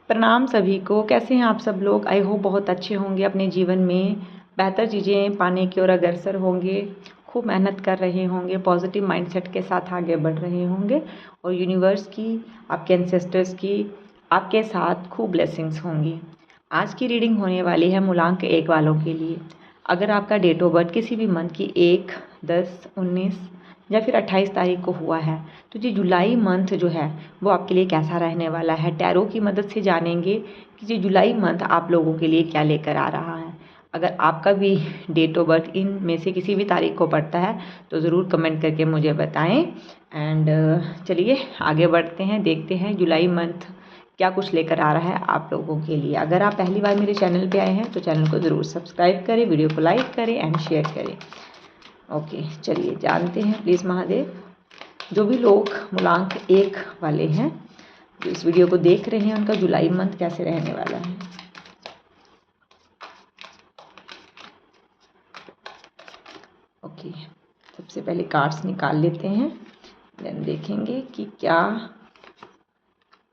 प्रणाम सभी को। कैसे हैं आप सब लोग? आई होप बहुत अच्छे होंगे, अपने जीवन में बेहतर चीज़ें पाने की ओर अग्रसर होंगे, खूब मेहनत कर रहे होंगे, पॉजिटिव माइंडसेट के साथ आगे बढ़ रहे होंगे और यूनिवर्स की, आपके एंसेस्टर्स की आपके साथ खूब ब्लेसिंग्स होंगी। आज की रीडिंग होने वाली है मूलांक 1 वालों के लिए। अगर आपका डेट ऑफ बर्थ किसी भी मंथ की 1, 10, 19 या फिर 28 तारीख को हुआ है तो ये जुलाई मंथ जो है वो आपके लिए कैसा रहने वाला है, टैरो की मदद से जानेंगे कि ये जुलाई मंथ आप लोगों के लिए क्या लेकर आ रहा है। अगर आपका भी डेट ऑफ बर्थ इन में से किसी भी तारीख को पड़ता है तो ज़रूर कमेंट करके मुझे बताएं। एंड चलिए आगे बढ़ते हैं, देखते हैं जुलाई मंथ क्या कुछ लेकर आ रहा है आप लोगों के लिए। अगर आप पहली बार मेरे चैनल पे आए हैं तो चैनल को ज़रूर सब्सक्राइब करें, वीडियो को लाइक करें एंड शेयर करें। ओके, चलिए जानते हैं प्लीज़ महादेव। जो भी लोग मूलांक 1 वाले हैं जो इस वीडियो को देख रहे हैं उनका जुलाई मंथ कैसे रहने वाला है। ओके, सबसे पहले कार्ड्स निकाल लेते हैं, देन देखेंगे कि क्या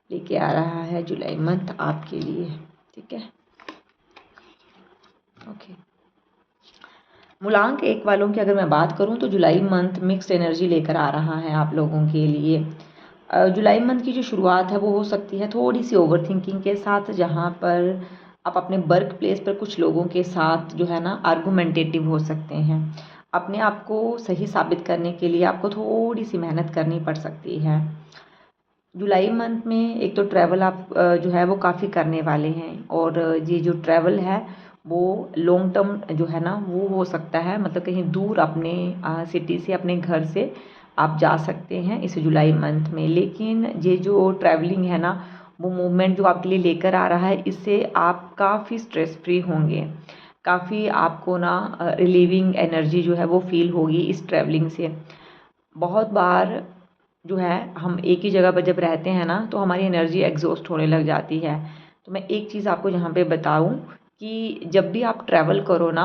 लेके आ रहा है जुलाई मंथ आपके लिए। ठीक है, ओके। मूलांक 1 वालों की अगर मैं बात करूं तो जुलाई मंथ मिक्स्ड एनर्जी लेकर आ रहा है आप लोगों के लिए। जुलाई मंथ की जो शुरुआत है वो हो सकती है थोड़ी सी ओवर थिंकिंग के साथ, जहाँ पर आप अपने वर्क प्लेस पर कुछ लोगों के साथ जो है ना आर्गुमेंटेटिव हो सकते हैं। अपने आप को सही साबित करने के लिए आपको थोड़ी सी मेहनत करनी पड़ सकती है। जुलाई मंथ में एक तो ट्रैवल आप जो है वो काफ़ी करने वाले हैं और ये जो ट्रैवल है वो लॉन्ग टर्म जो है ना वो हो सकता है, मतलब कहीं दूर अपने सिटी से, अपने घर से आप जा सकते हैं इस जुलाई मंथ में। लेकिन ये जो ट्रैवलिंग है ना, वो मूवमेंट जो आपके लिए लेकर आ रहा है, इससे आप काफ़ी स्ट्रेस फ्री होंगे, काफ़ी आपको ना रिलीविंग एनर्जी जो है वो फील होगी इस ट्रैवलिंग से। बहुत बार जो है हम एक ही जगह पर जब रहते हैं ना तो हमारी एनर्जी एग्जॉस्ट होने लग जाती है। तो मैं एक चीज़ आपको यहाँ पे बताऊँ कि जब भी आप ट्रैवल करो ना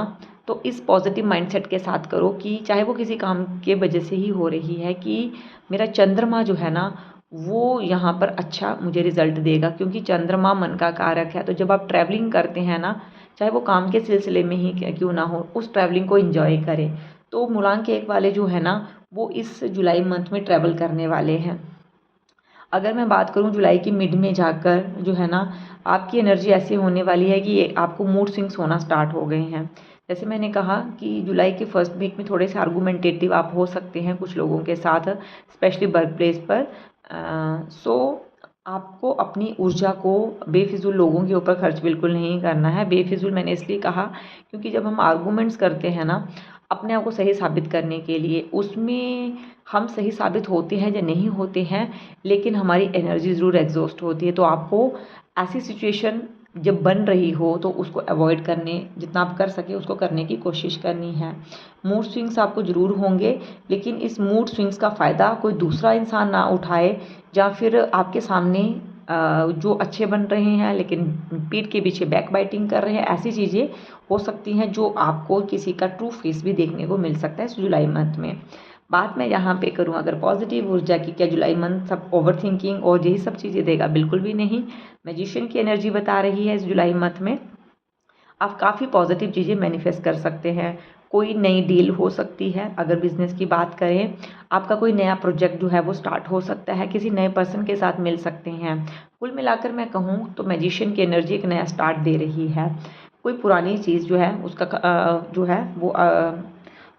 तो इस पॉजिटिव माइंडसेट के साथ करो कि चाहे वो किसी काम के वजह से ही हो रही है, कि मेरा चंद्रमा जो है ना वो यहाँ पर अच्छा मुझे रिजल्ट देगा, क्योंकि चंद्रमा मन का कारक है। तो जब आप ट्रैवलिंग करते हैं ना, चाहे वो काम के सिलसिले में ही क्यों ना हो, उस ट्रैवलिंग को इंजॉय करें। तो मूलांक 1 वाले जो है ना वो इस जुलाई मंथ में ट्रैवल करने वाले हैं। अगर मैं बात करूं जुलाई की मिड में जाकर जो है ना आपकी एनर्जी ऐसी होने वाली है कि आपको मूड स्विंग्स होना स्टार्ट हो गए हैं। जैसे मैंने कहा कि जुलाई के फर्स्ट वीक में थोड़े से आर्गूमेंटेटिव आप हो सकते हैं कुछ लोगों के साथ, स्पेशली वर्क प्लेस पर। सो आपको अपनी ऊर्जा को बेफिजूल लोगों के ऊपर खर्च बिल्कुल नहीं करना है। बेफिजूल मैंने इसलिए कहा क्योंकि जब हम आर्गूमेंट्स करते हैं ना अपने आप को सही साबित करने के लिए, उसमें हम सही साबित होते हैं या नहीं होते हैं, लेकिन हमारी एनर्जी ज़रूर एग्जॉस्ट होती है। तो आपको ऐसी सिचुएशन जब बन रही हो तो उसको अवॉइड करने, जितना आप कर सके उसको करने की कोशिश करनी है। मूड स्विंग्स आपको ज़रूर होंगे, लेकिन इस मूड स्विंग्स का फ़ायदा कोई दूसरा इंसान ना उठाए, या फिर आपके सामने जो अच्छे बन रहे हैं लेकिन पीठ के पीछे बैक बाइटिंग कर रहे हैं, ऐसी चीज़ें हो सकती हैं जो आपको किसी का ट्रू फेस भी देखने को मिल सकता है इस जुलाई मंथ में। बात मैं यहाँ पे करूँ अगर पॉजिटिव ऊर्जा की, क्या जुलाई मंथ सब ओवर थिंकिंग और यही सब चीज़ें देगा? बिल्कुल भी नहीं। मैजिशियन की एनर्जी बता रही है इस जुलाई मंथ में आप काफ़ी पॉजिटिव चीज़ें मैनिफेस्ट कर सकते हैं। कोई नई डील हो सकती है। अगर बिजनेस की बात करें, आपका कोई नया प्रोजेक्ट जो है वो स्टार्ट हो सकता है, किसी नए पर्सन के साथ मिल सकते हैं। कुल मिलाकर मैं कहूँ तो मैजिशियन की एनर्जी एक नया स्टार्ट दे रही है। कोई पुरानी चीज़ जो है उसका जो है वो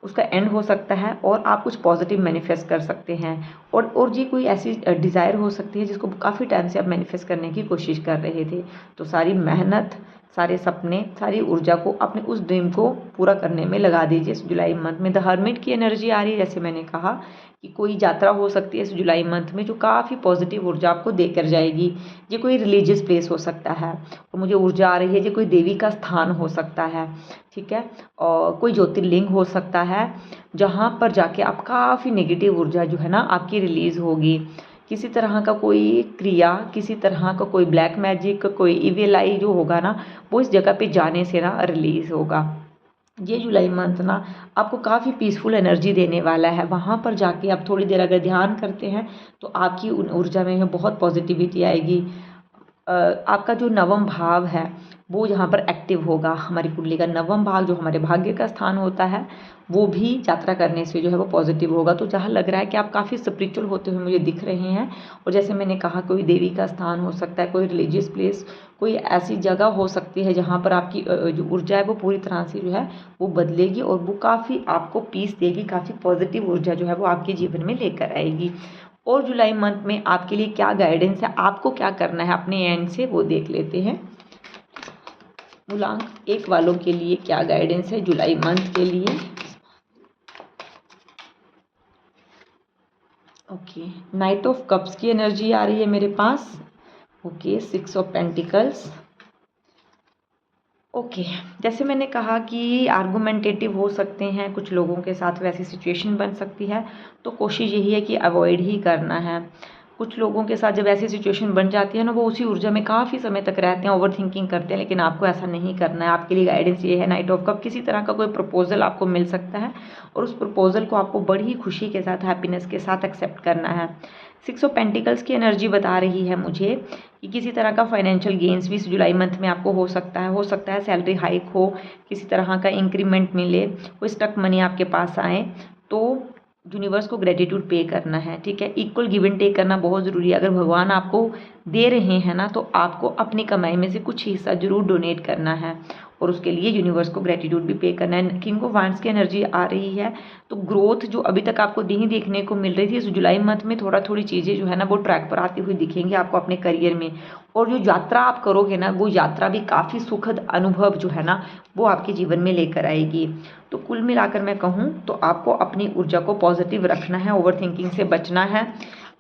उसका एंड हो सकता है और आप कुछ पॉजिटिव मैनिफेस्ट कर सकते हैं। और जी कोई ऐसी डिज़ायर हो सकती है जिसको काफ़ी टाइम से आप मैनिफेस्ट करने की कोशिश कर रहे थे। तो सारी मेहनत, सारे सपने, सारी ऊर्जा को अपने उस ड्रीम को पूरा करने में लगा दीजिए इस जुलाई मंथ में। द हर्मिट की एनर्जी आ रही है, जैसे मैंने कहा कि कोई यात्रा हो सकती है इस जुलाई मंथ में जो काफ़ी पॉजिटिव ऊर्जा आपको देकर जाएगी। ये कोई रिलीजियस प्लेस हो सकता है और मुझे ऊर्जा आ रही है ये कोई देवी का स्थान हो सकता है, ठीक है, और कोई ज्योतिर्लिंग हो सकता है जहाँ पर जाके आप काफ़ी नेगेटिव ऊर्जा जो है ना आपकी रिलीज़ होगी। किसी तरह का कोई क्रिया, किसी तरह का कोई ब्लैक मैजिक, कोई इविल आई जो होगा ना वो इस जगह पे जाने से ना रिलीज़ होगा। ये जुलाई मंथ ना आपको काफ़ी पीसफुल एनर्जी देने वाला है। वहाँ पर जाके आप थोड़ी देर अगर ध्यान करते हैं तो आपकी ऊर्जा में बहुत पॉजिटिविटी आएगी। आपका जो नवम भाव है वो यहाँ पर एक्टिव होगा। हमारी कुंडली का नवम भाव जो हमारे भाग्य का स्थान होता है वो भी यात्रा करने से जो है वो पॉजिटिव होगा। तो जहाँ लग रहा है कि आप काफ़ी स्पिरिचुअल होते हुए मुझे दिख रहे हैं, और जैसे मैंने कहा कोई देवी का स्थान हो सकता है, कोई रिलीजियस प्लेस, कोई ऐसी जगह हो सकती है जहाँ पर आपकी जो ऊर्जा है वो पूरी तरह से जो है वो बदलेगी और वो काफ़ी आपको पीस देगी, काफ़ी पॉजिटिव ऊर्जा जो है वो आपके जीवन में लेकर आएगी। और जुलाई मंथ में आपके लिए क्या गाइडेंस है, आपको क्या करना है अपने एंड से, वो देख लेते हैं। मूलांक 1 वालों के लिए क्या गाइडेंस है जुलाई मंथ के लिए। ओके, नाइट ऑफ कप्स की एनर्जी आ रही है मेरे पास। Okay, 6 of pentacles. ओके, जैसे मैंने कहा कि आर्गुमेंटेटिव हो सकते हैं कुछ लोगों के साथ, वैसी सिचुएशन बन सकती है, तो कोशिश यही है कि अवॉइड ही करना है। कुछ लोगों के साथ जब ऐसी सिचुएशन बन जाती है ना, वो उसी ऊर्जा में काफ़ी समय तक रहते हैं, ओवर थिंकिंग करते हैं, लेकिन आपको ऐसा नहीं करना है। आपके लिए गाइडेंस ये है, नाइट ऑफ कप, किसी तरह का कोई प्रपोजल आपको मिल सकता है और उस प्रपोजल को आपको बड़ी खुशी के साथ, हैप्पीनेस के साथ एक्सेप्ट करना है। 6 ऑफ पेंटिकल्स की एनर्जी बता रही है मुझे कि किसी तरह का फाइनेंशियल गेन्स भी इस जुलाई मंथ में आपको हो सकता है सैलरी हाइक हो, किसी तरह का इंक्रीमेंट मिले, कोई स्टक मनी आपके पास आए, तो यूनिवर्स को ग्रेटिट्यूड पे करना है। ठीक है, इक्वल गिव एंड टेक करना बहुत ज़रूरी है। अगर भगवान आपको दे रहे हैं ना, तो आपको अपनी कमाई में से कुछ हिस्सा जरूर डोनेट करना है और उसके लिए यूनिवर्स को ग्रेटिट्यूड भी पे करना है। किंग ऑफ वांड्स की एनर्जी आ रही है, तो ग्रोथ जो अभी तक आपको नहीं देखने को मिल रही थी, इस जुलाई मंथ में थोड़ी चीज़ें जो है ना वो ट्रैक पर आती हुई दिखेंगी आपको अपने करियर में। और जो यात्रा आप करोगे ना, वो यात्रा भी काफ़ी सुखद अनुभव जो है ना वो आपके जीवन में लेकर आएगी। तो कुल मिलाकर मैं कहूँ तो आपको अपनी ऊर्जा को पॉजिटिव रखना है, ओवर थिंकिंग से बचना है।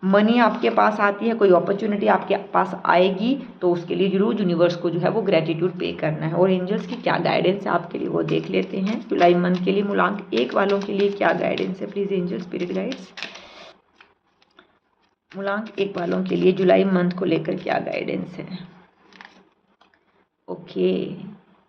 मनी आपके पास आती है, कोई अपॉर्चुनिटी आपके पास आएगी, तो उसके लिए जरूर यूनिवर्स को जो है वो ग्रेटिट्यूड पे करना है। और एंजल्स की क्या गाइडेंस है आपके लिए वो देख लेते हैं। जुलाई मंथ के लिए मूलांक 1 वालों के लिए क्या गाइडेंस है, प्लीज एंजल स्पिरिट गाइड्स। मूलांक 1 वालों के लिए जुलाई मंथ को लेकर क्या गाइडेंस है। Okay,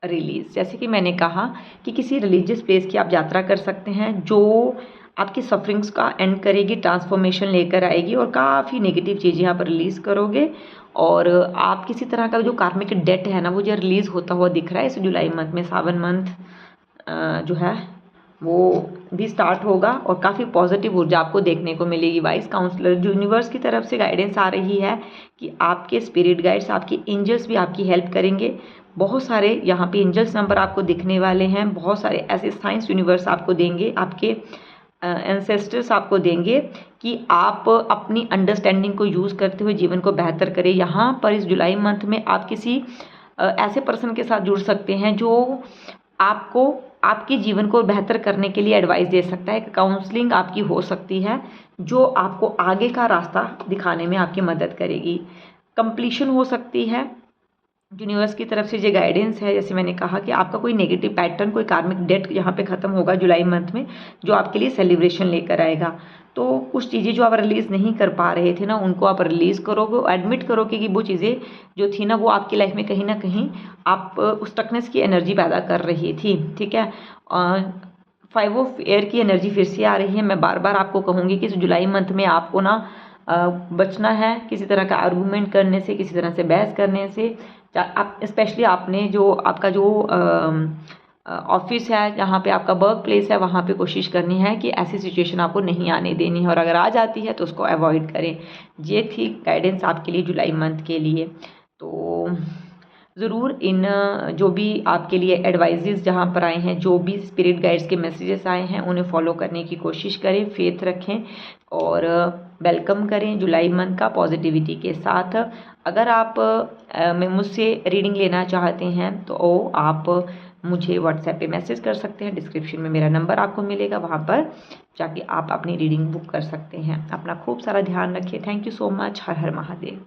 release. जैसे कि मैंने कहा कि किसी रिलीजियस प्लेस की आप यात्रा कर सकते हैं जो आपकी सफरिंग्स का एंड करेगी, ट्रांसफॉर्मेशन लेकर आएगी और काफ़ी नेगेटिव चीज़ें यहाँ पर रिलीज़ करोगे। और आप किसी तरह का जो कार्मिक डेट है ना वो जो रिलीज़ होता हुआ दिख रहा है इस जुलाई मंथ में। सावन मंथ जो है वो भी स्टार्ट होगा और काफ़ी पॉजिटिव ऊर्जा आपको देखने को मिलेगी। वाइस काउंसलर यूनिवर्स की तरफ से गाइडेंस आ रही है कि आपके स्पिरिट गाइड्स, आपके एंजल्स भी आपकी हेल्प करेंगे। बहुत सारे यहाँ पे एंजल्स नंबर आपको दिखने वाले हैं, बहुत सारे ऐसे साइंस यूनिवर्स आपको देंगे, आपके एंसेस्टर्स आपको देंगे कि आप अपनी अंडरस्टैंडिंग को यूज़ करते हुए जीवन को बेहतर करें। यहाँ पर इस जुलाई मंथ में आप किसी ऐसे पर्सन के साथ जुड़ सकते हैं जो आपको आपके जीवन को बेहतर करने के लिए एडवाइस दे सकता है। काउंसलिंग आपकी हो सकती है जो आपको आगे का रास्ता दिखाने में आपकी मदद करेगी। कंप्लीशन हो सकती है, यूनिवर्स की तरफ से जो गाइडेंस है, जैसे मैंने कहा कि आपका कोई नेगेटिव पैटर्न, कोई कार्मिक डेट यहाँ पे ख़त्म होगा जुलाई मंथ में, जो आपके लिए सेलिब्रेशन लेकर आएगा। तो कुछ चीज़ें जो आप रिलीज़ नहीं कर पा रहे थे ना, उनको आप रिलीज़ करोगे, एडमिट करोगे कि वो चीज़ें जो थी ना वो आपकी लाइफ में कहीं ना कहीं आप उस स्टकनेस की एनर्जी पैदा कर रही थी। ठीक है, 5 ऑफ एयर की एनर्जी फिर से आ रही है। मैं बार बार आपको कहूँगी कि इस जुलाई मंथ में आपको ना बचना है किसी तरह का आर्गूमेंट करने से, किसी तरह से बहस करने से। आप स्पेशली आपने जो आपका जो ऑफिस है, जहाँ पे आपका वर्क प्लेस है, वहाँ पे कोशिश करनी है कि ऐसी सिचुएशन आपको नहीं आने देनी है, और अगर आ जाती है तो उसको अवॉइड करें। ये थी गाइडेंस आपके लिए जुलाई मंथ के लिए। तो ज़रूर इन जो भी आपके लिए एडवाइजेस जहाँ पर आए हैं, जो भी स्पिरिट गाइड्स के मैसेजेस आए हैं, उन्हें फॉलो करने की कोशिश करें, फेथ रखें और वेलकम करें जुलाई मंथ का पॉजिटिविटी के साथ। अगर आप मुझसे रीडिंग लेना चाहते हैं तो आप मुझे व्हाट्सएप पे मैसेज कर सकते हैं। डिस्क्रिप्शन में मेरा नंबर आपको मिलेगा, वहाँ पर जाके आप अपनी रीडिंग बुक कर सकते हैं। अपना खूब सारा ध्यान रखिए। Thank you so much. Her her Mahadev.